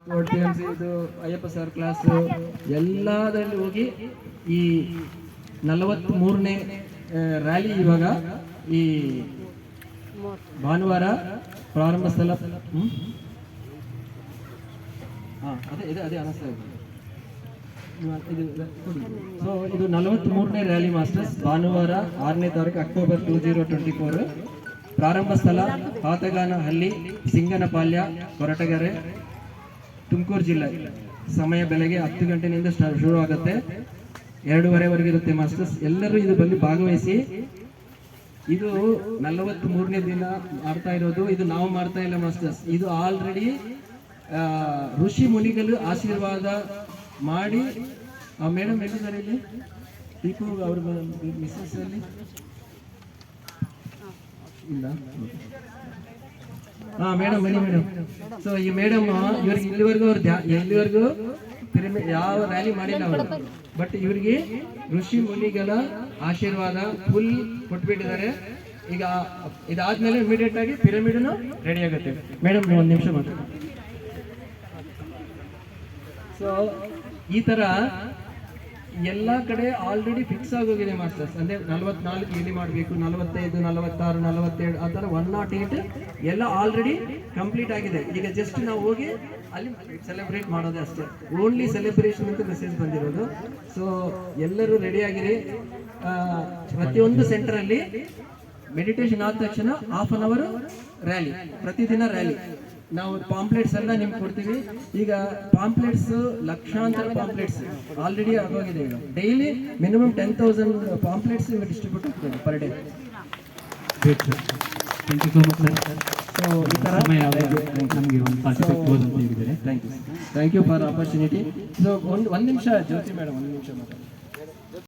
TMC ಇದು Ayyappa sir class ಎಲ್ಲದರಲ್ಲಿ ಹೋಗಿ ಈ 43ನೇ ರ್ಯಾಲಿ ಇವಾಗ ಈ ಭಾನುವಾರ ಪ್ರಾರಂಭ ಸ್ಥಳ ಅದೇ ಅನಿಸ್ತಾ ಇದೆ. ಸೊ ಇದು 43ನೇ ರ್ಯಾಲಿ ಮಾಸ್ಟರ್ಸ್ ಭಾನುವಾರ 6ನೇ ತಾರೀಕು ಅಕ್ಟೋಬರ್ 2024. ಪ್ರಾರಂಭ ಸ್ಥಳ ಪಾತಗಾನಹಳ್ಳಿ, ಸಿಂಗನಪಾಳ್ಯ, ಕೊರಟಗೆರೆ, ತುಮಕೂರು ಜಿಲ್ಲೆ. ಸಮಯ ಬೆಳಗ್ಗೆ 10 ಗಂಟೆಯಿಂದ ಶುರು ಆಗುತ್ತೆ, 2:30ವರೆಗೆ ಇರುತ್ತೆ ಮಾಸ್ಟರ್ಸ್. ಎಲ್ಲರೂ ಇದು ಬಂದು ಭಾಗವಹಿಸಿ. ಇದು 43ನೇ ದಿನ ಮಾಡ್ತಾ ಇರೋದು. ಇದು ನಾವು ಮಾಡ್ತಾ ಇಲ್ಲ ಮಾಸ್ಟರ್ಸ್, ಇದು ಆಲ್ರೆಡಿ ಋಷಿ ಮುನಿಗಳು ಆಶೀರ್ವಾದ ಮಾಡಿ. ಮೇಡಮ್ ಹೇಳಿದ್ದಾರೆ ಇಲ್ಲಿ ದೀಪು ಅವ್ರ ಮಿಸ್ಸಸ್ ಅಲ್ಲಿ ಇಲ್ಲ. ಮೇಡಮ್ ಬನ್ನಿ ಮೇಡಮ್. ಸೊ ಈ ಮೇಡಮ್ ಇವ್ರಿಗೆ ಇಲ್ಲಿವರೆಗೂ ಯಾವ ರ್ಯಾಲಿ ಮಾಡಿಲ್ಲ ಅವರು, ಬಟ್ ಇವ್ರಿಗೆ ಋಷಿ ಮುನಿಗಳ ಆಶೀರ್ವಾದ ಫುಲ್ ಕೊಟ್ಬಿಟ್ಟಿದ್ದಾರೆ. ಈಗ ಇದಾದ್ಮೇಲೆ ಇಮಿಡಿಯೇಟ್ ಆಗಿ ಪಿರಮಿಡ್ನು ರೆಡಿ ಆಗುತ್ತೆ. ಮೇಡಮ್ ಒಂದು ನಿಮಿಷ ಮಾತಾಡಿ. ಸೊ ಈ ತರ ಎಲ್ಲ ಕಡೆ ಆಲ್ರೆಡಿ ಫಿಕ್ಸ್ ಆಗೋಗಿದೆ ಮಾಸ್ಟರ್ಸ್. ಅಂದ್ರೆ 44 ಇಲ್ಲಿ ಮಾಡಬೇಕು, 45, 46, 47 ಆ ಥರ 108 ಎಲ್ಲ ಆಲ್ರೆಡಿ ಕಂಪ್ಲೀಟ್ ಆಗಿದೆ. ಈಗ ಜಸ್ಟ್ ನಾವು ಹೋಗಿ ಅಲ್ಲಿ ಸೆಲೆಬ್ರೇಟ್ ಮಾಡೋದೇ ಅಷ್ಟೇ. ಓನ್ಲಿ ಸೆಲೆಬ್ರೇಷನ್ ಅಂತ ಮೆಸೇಜ್ ಬಂದಿರೋದು. ಸೊ ಎಲ್ಲರೂ ರೆಡಿ ಆಗಿರಿ. ಪ್ರತಿಯೊಂದು ಸೆಂಟರ್ ಅಲ್ಲಿ ಮೆಡಿಟೇಷನ್ ಆದ ತಕ್ಷಣ 1/2 hour ರ್ಯಾಲಿ, ಪ್ರತಿದಿನ ರ್ಯಾಲಿ. ನಾವು ಪಾಂಪ್ಲೆಟ್ಸ್ ಎಲ್ಲ ನಿಮ್ಗೆ ಕೊಡ್ತೀವಿ. ಈಗ ಪಾಂಪ್ಲೆಟ್ಸ್ ಲಕ್ಷಾಂತರ ಪಾಂಪ್ಲೆಟ್ಸ್ ಆಲ್ರೆಡಿ ಆಗೋಗಿದೆ. ಈಗ ಡೈಲಿ ಮಿನಿಮಮ್ 10,000 ಪಾಂಪ್ಲೆಟ್ಸ್ ಡಿಸ್ಟ್ರಿಬ್ಯೂಟ್ ಆಗ್ತದೆ ಪರ್ ಡೇ. ಸೊ ಈ ಥರ ನಮಗೆ thank you for opportunity. So ಒಂದು ನಿಮಿಷ ಜ್ಯೋತಿ ಮೇಡಮ್, ಒಂದು ನಿಮಿಷ ಮಾತಾಡಿ.